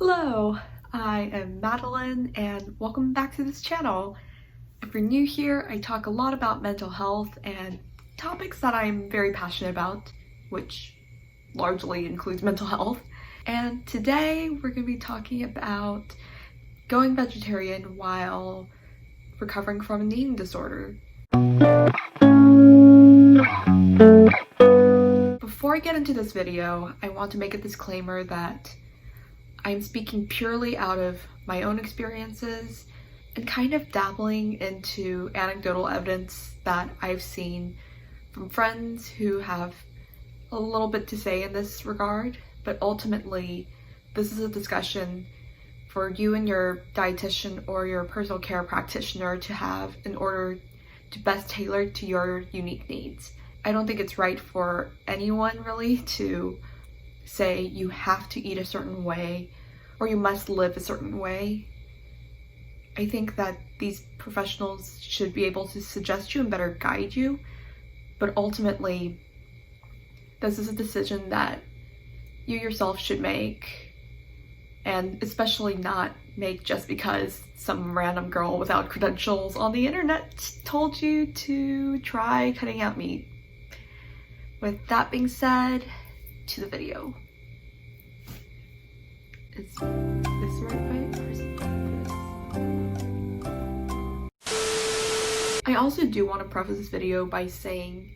Hello, I am Madeline and welcome back to this channel. If you're new here, I talk a lot about mental health and topics that I'm very passionate about, which largely includes mental health. And today we're going to be talking about going vegetarian while recovering from an eating disorder. Before I get into this video, I want to make a disclaimer that I'm speaking purely out of my own experiences and kind of dabbling into anecdotal evidence that I've seen from friends who have a little bit to say in this regard, but ultimately this is a discussion for you and your dietitian or your personal care practitioner to have in order to best tailor to your unique needs. I don't think it's right for anyone really to say you have to eat a certain way or you must live a certain way. I think that these professionals should be able to suggest you and better guide you, but ultimately this is a decision that you yourself should make, and especially not make just because some random girl without credentials on the internet told you to try cutting out meat. With that being said, to the video. Is this the right way? Or is it I also do want to preface this video by saying,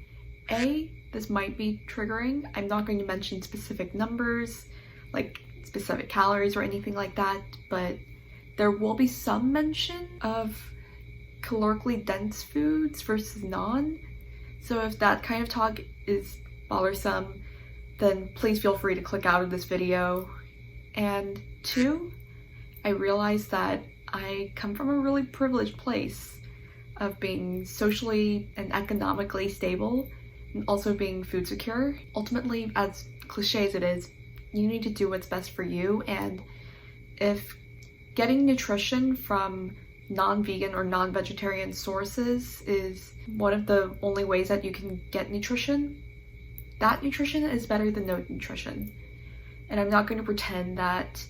this might be triggering. I'm not going to mention specific numbers, like specific calories or anything like that, but there will be some mention of calorically dense foods versus non. So if that kind of talk is bothersome, then please feel free to click out of this video. And 2, I realize that I come from a really privileged place of being socially and economically stable and also being food secure. Ultimately, as cliche as it is, you need to do what's best for you, and if getting nutrition from non-vegan or non-vegetarian sources is one of the only ways that you can get nutrition, that nutrition is better than no nutrition. And I'm not going to pretend that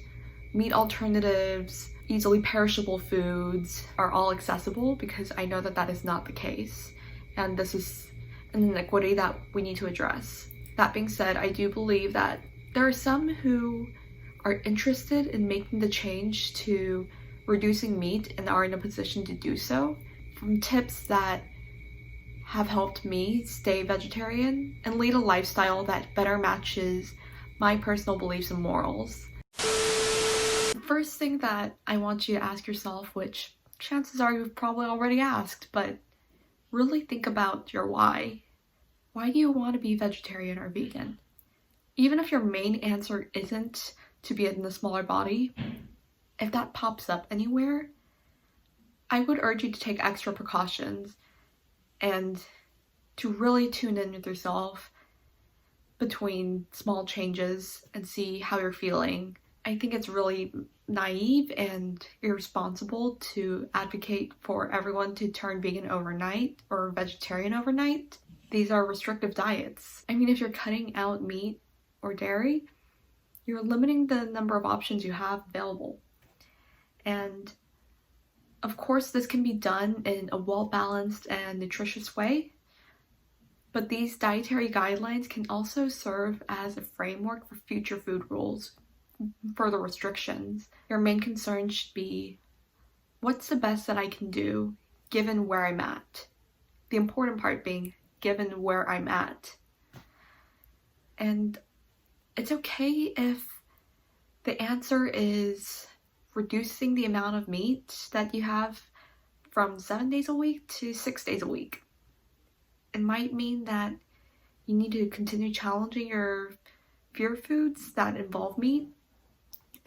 meat alternatives, easily perishable foods are all accessible, because I know that that is not the case. And this is an inequity that we need to address. That being said, I do believe that there are some who are interested in making the change to reducing meat and are in a position to do so, from tips that have helped me stay vegetarian and lead a lifestyle that better matches my personal beliefs and morals. The first thing that I want you to ask yourself, which chances are you've probably already asked, but really think about your why. Why do you want to be vegetarian or vegan? Even if your main answer isn't to be in a smaller body, if that pops up anywhere, I would urge you to take extra precautions and to really tune in with yourself between small changes and see how you're feeling. I think it's really naive and irresponsible to advocate for everyone to turn vegan overnight or vegetarian overnight. These are restrictive diets. I mean, if you're cutting out meat or dairy, you're limiting the number of options you have available. And of course, this can be done in a well-balanced and nutritious way, but these dietary guidelines can also serve as a framework for future food rules, further restrictions. Your main concern should be, what's the best that I can do given where I'm at? The important part being, given where I'm at. And it's okay if the answer is reducing the amount of meat that you have from 7 days a week to 6 days a week. It might mean that you need to continue challenging your fear foods that involve meat,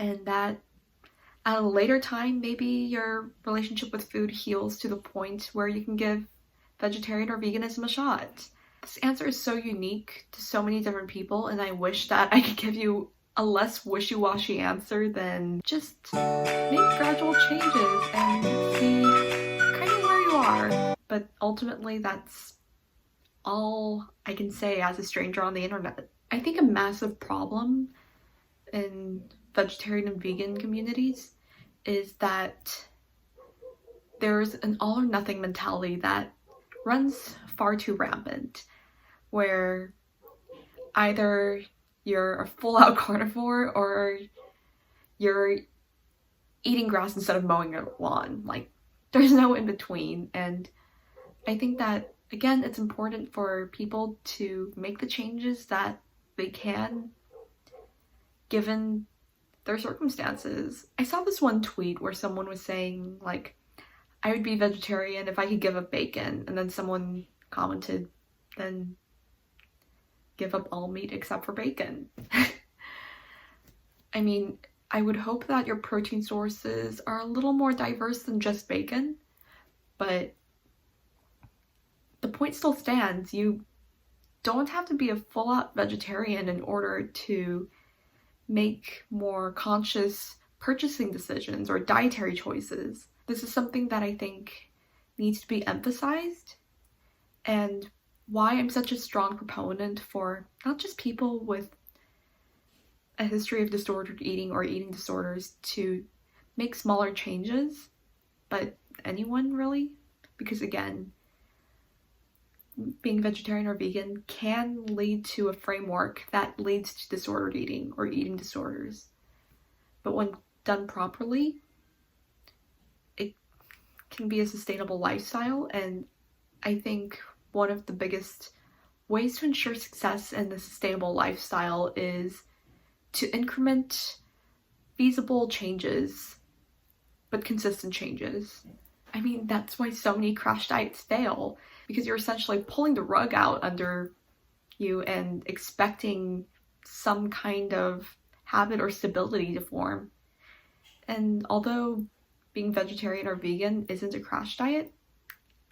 and that at a later time, maybe your relationship with food heals to the point where you can give vegetarian or veganism a shot. This answer is so unique to so many different people, and I wish that I could give you a less wishy-washy answer than just make gradual changes and see kind of where you are. But ultimately, that's all I can say as a stranger on the internet. I think a massive problem in vegetarian and vegan communities is that there's an all or nothing mentality that runs far too rampant, where either you're a full-out carnivore or you're eating grass instead of mowing your lawn. Like, there's no in between. And I think that, again, it's important for people to make the changes that they can given their circumstances. I saw this one tweet where someone was saying, like, I would be vegetarian if I could give up bacon, and then someone commented, then give up all meat except for bacon. I mean, I would hope that your protein sources are a little more diverse than just bacon, but the point still stands. You don't have to be a full-out vegetarian in order to make more conscious purchasing decisions or dietary choices. This is something that I think needs to be emphasized, and why I'm such a strong proponent for not just people with a history of disordered eating or eating disorders to make smaller changes, but anyone really, because again, being vegetarian or vegan can lead to a framework that leads to disordered eating or eating disorders. But when done properly, it can be a sustainable lifestyle, and I think one of the biggest ways to ensure success in the sustainable lifestyle is to increment feasible changes, but consistent changes. I mean, that's why so many crash diets fail, because you're essentially pulling the rug out under you and expecting some kind of habit or stability to form. And although being vegetarian or vegan isn't a crash diet,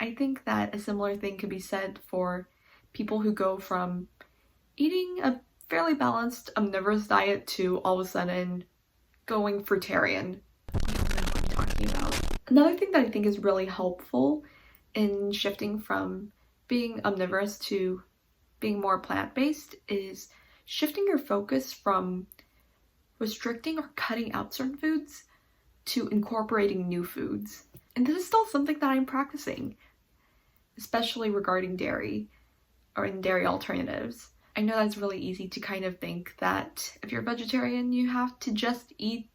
I think that a similar thing could be said for people who go from eating a fairly balanced omnivorous diet to all of a sudden going fruitarian. I don't know what I'm talking about. Another thing that I think is really helpful in shifting from being omnivorous to being more plant-based is shifting your focus from restricting or cutting out certain foods to incorporating new foods. And this is still something that I'm practicing, especially regarding dairy or in dairy alternatives. I know that's really easy to kind of think that if you're a vegetarian, you have to just eat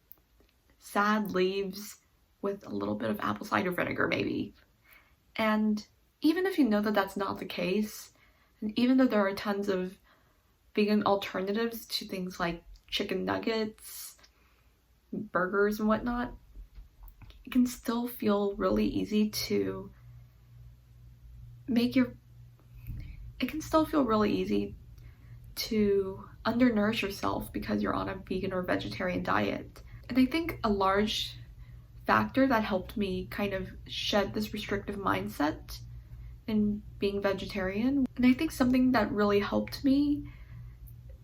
sad leaves with a little bit of apple cider vinegar, maybe. And even if you know that that's not the case, and even though there are tons of vegan alternatives to things like chicken nuggets, burgers, and whatnot, it can still feel really easy to undernourish yourself because you're on a vegan or vegetarian diet. And I think a large factor that helped me kind of shed this restrictive mindset in being vegetarian, and I think something that really helped me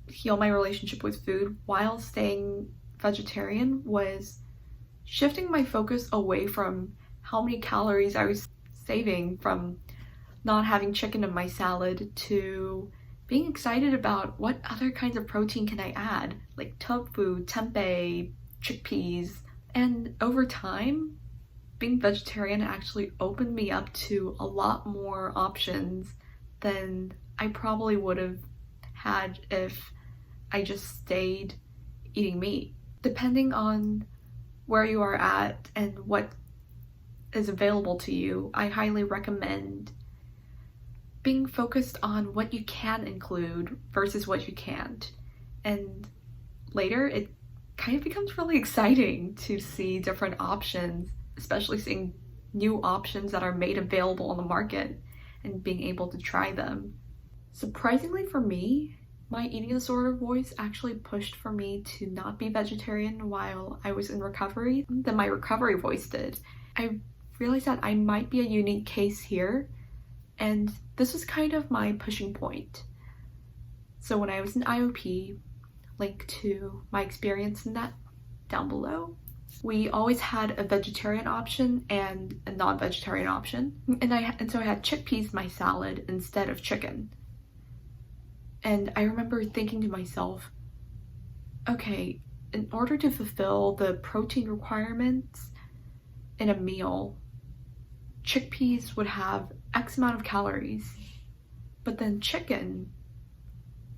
heal my relationship with food while staying vegetarian, was shifting my focus away from how many calories I was saving from not having chicken in my salad to being excited about what other kinds of protein can I add, like tofu, tempeh, chickpeas. And over time, being vegetarian actually opened me up to a lot more options than I probably would have had if I just stayed eating meat. Depending on where you are at and what is available to you, I highly recommend being focused on what you can include versus what you can't. And later, it kind of becomes really exciting to see different options, especially seeing new options that are made available on the market and being able to try them. Surprisingly for me, my eating disorder voice actually pushed for me to not be vegetarian while I was in recovery than my recovery voice did. I realized that I might be a unique case here, and this was kind of my pushing point. So when I was in IOP, link to my experience in that down below, we always had a vegetarian option and a non-vegetarian option. And so I had chickpeas in my salad instead of chicken. And I remember thinking to myself, okay, in order to fulfill the protein requirements in a meal, chickpeas would have X amount of calories, but then chicken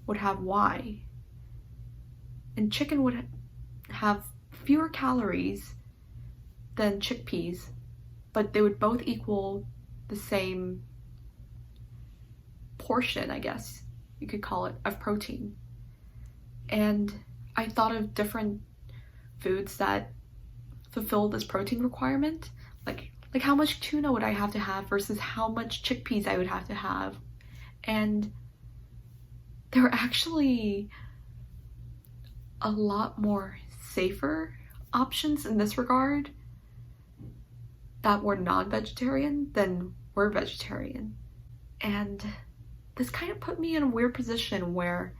would have Y. And chicken would have fewer calories than chickpeas, but they would both equal the same portion, I guess you could call it, of protein. And I thought of different foods that fulfill this protein requirement, like how much tuna would I have to have versus how much chickpeas I would have to have. And there are actually a lot more safer options in this regard that were non-vegetarian than were vegetarian. And this kind of put me in a weird position where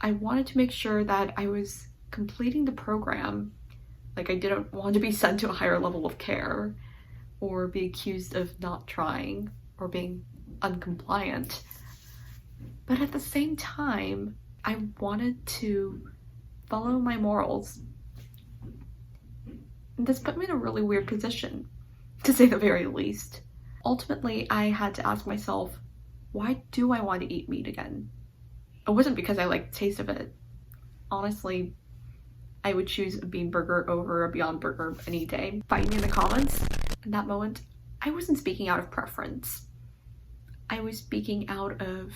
I wanted to make sure that I was completing the program. Like, I didn't want to be sent to a higher level of care or be accused of not trying or being uncompliant. But at the same time, I wanted to follow my morals. And this put me in a really weird position, to say the very least. Ultimately, I had to ask myself, why do I want to eat meat again? It wasn't because I liked the taste of it. Honestly, I would choose a bean burger over a Beyond Burger any day. Fight me in the comments. In that moment, I wasn't speaking out of preference. I was speaking out of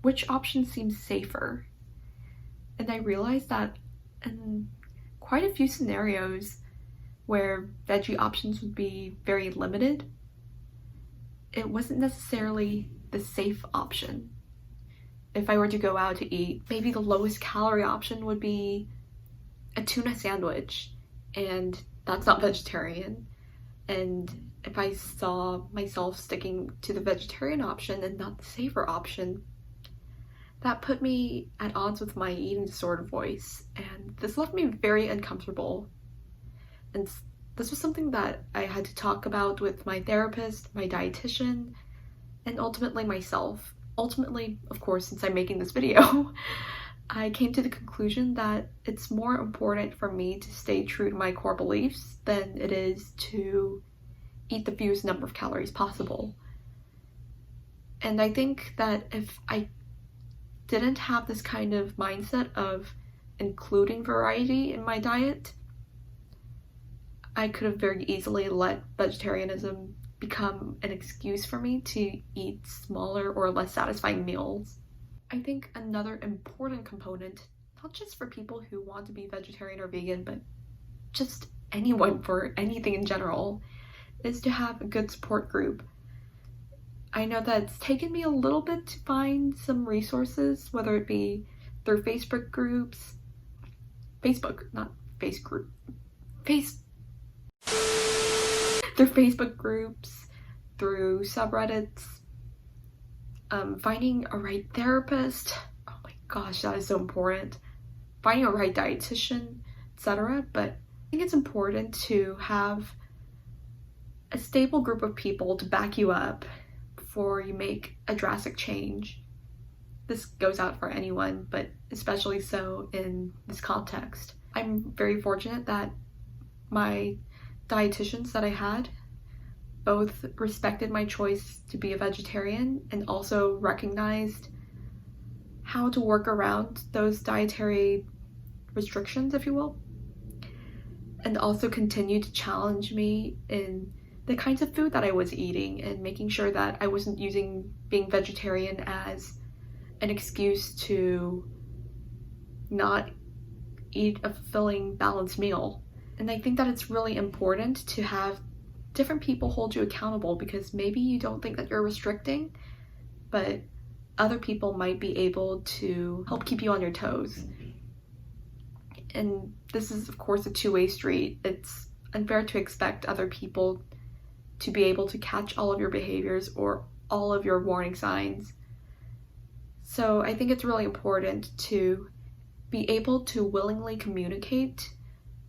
which option seems safer. And I realized that in quite a few scenarios where veggie options would be very limited, it wasn't necessarily the safe option. If I were to go out to eat, maybe the lowest calorie option would be a tuna sandwich, and that's not vegetarian. And if I saw myself sticking to the vegetarian option and not the safer option, that put me at odds with my eating disorder voice, and this left me very uncomfortable. And this was something that I had to talk about with my therapist, my dietitian, and ultimately myself. Ultimately, of course, since I'm making this video, I came to the conclusion that it's more important for me to stay true to my core beliefs than it is to eat the fewest number of calories possible. And I think that if I didn't have this kind of mindset of including variety in my diet, I could have very easily let vegetarianism become an excuse for me to eat smaller or less satisfying meals. I think another important component, not just for people who want to be vegetarian or vegan, but just anyone for anything in general, is to have a good support group. I know that it's taken me a little bit to find some resources, whether it be through Facebook groups, through Facebook groups, through subreddits, finding a right therapist. Oh my gosh, that is so important. Finding a right dietitian, etc. But I think it's important to have a stable group of people to back you up before you make a drastic change. This goes out for anyone, but especially so in this context. I'm very fortunate that my dietitians that I had both respected my choice to be a vegetarian and also recognized how to work around those dietary restrictions, if you will, and also continued to challenge me in the kinds of food that I was eating and making sure that I wasn't using being vegetarian as an excuse to not eat a fulfilling, balanced meal. And I think that it's really important to have different people hold you accountable, because maybe you don't think that you're restricting, but other people might be able to help keep you on your toes. And this is, of course, a two-way street. It's unfair to expect other people to be able to catch all of your behaviors or all of your warning signs. So I think it's really important to be able to willingly communicate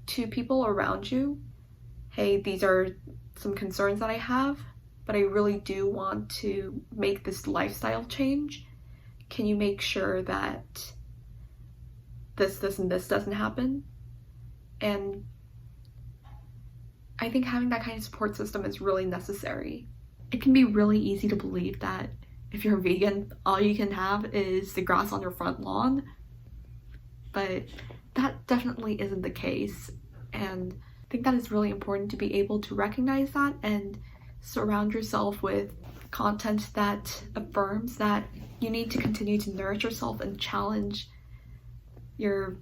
to people around you, hey, these are some concerns that I have, but I really do want to make this lifestyle change. Can you make sure that this, and this doesn't happen. And I think having that kind of support system is really necessary. It can be really easy to believe that if you're vegan, all you can have is the grass on your front lawn, but that definitely isn't the case. And I think that it's really important to be able to recognize that and surround yourself with content that affirms that you need to continue to nourish yourself and challenge your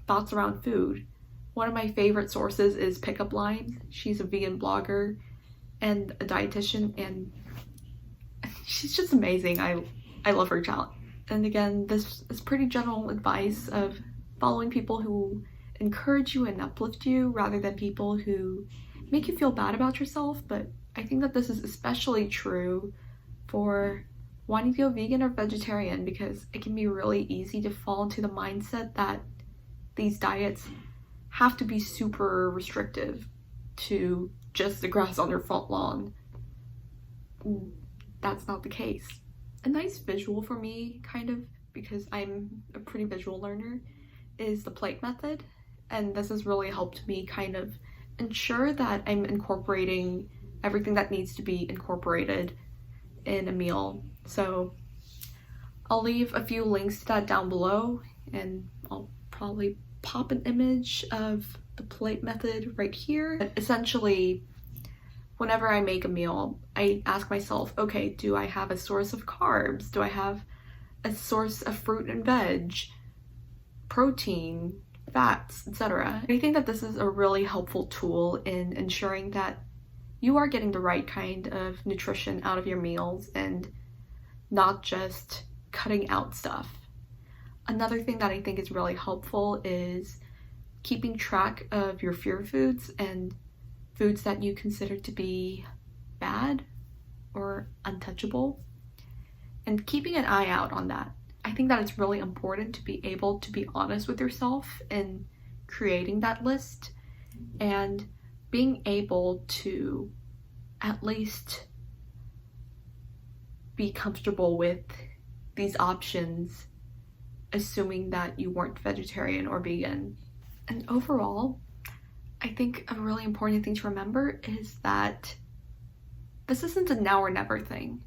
thoughts around food. One of my favorite sources is Pickup Line. She's a vegan blogger and a dietitian, and she's just amazing. I love her channel. And again, this is pretty general advice of following people who encourage you and uplift you rather than people who make you feel bad about yourself. But I think that this is especially true for wanting to go vegan or vegetarian, because it can be really easy to fall into the mindset that these diets have to be super restrictive to just the grass on your front lawn. That's not the case. A nice visual for me, kind of, because I'm a pretty visual learner, is the plate method. And this has really helped me kind of ensure that I'm incorporating everything that needs to be incorporated in a meal. So I'll leave a few links to that down below, and I'll probably pop an image of the plate method right here. But essentially, whenever I make a meal, I ask myself, okay, do I have a source of carbs? Do I have a source of fruit and veg, protein, fats, etc.? I think that this is a really helpful tool in ensuring that you are getting the right kind of nutrition out of your meals and not just cutting out stuff. Another thing that I think is really helpful is keeping track of your fear foods and foods that you consider to be bad or untouchable, and keeping an eye out on that. I think that it's really important to be able to be honest with yourself in creating that list and being able to at least be comfortable with these options, assuming that you weren't vegetarian or vegan. And overall, I think a really important thing to remember is that this isn't a now or never thing.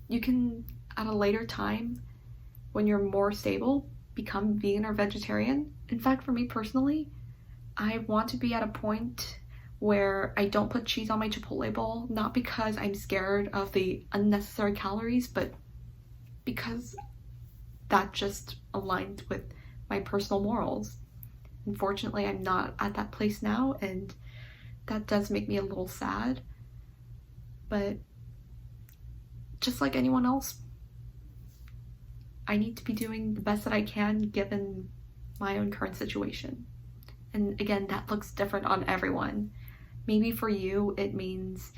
You can, at a later time, when you're more stable, become vegan or vegetarian. In fact, for me personally, I want to be at a point where I don't put cheese on my Chipotle bowl, not because I'm scared of the unnecessary calories, but because that just aligns with my personal morals. Unfortunately, I'm not at that place now, and that does make me a little sad. But just like anyone else, I need to be doing the best that I can given my own current situation. And again, that looks different on everyone. Maybe for you, it means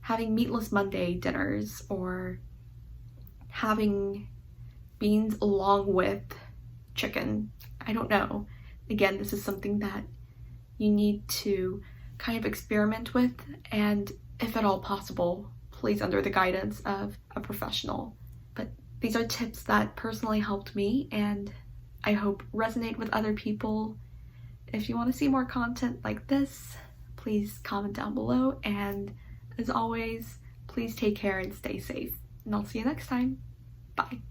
having meatless Monday dinners or having beans along with chicken. I don't know. Again, this is something that you need to kind of experiment with, and if at all possible, please under the guidance of a professional. But these are tips that personally helped me and I hope resonate with other people. If you want to see more content like this, please comment down below, and as always, please take care and stay safe. And I'll see you next time. Bye.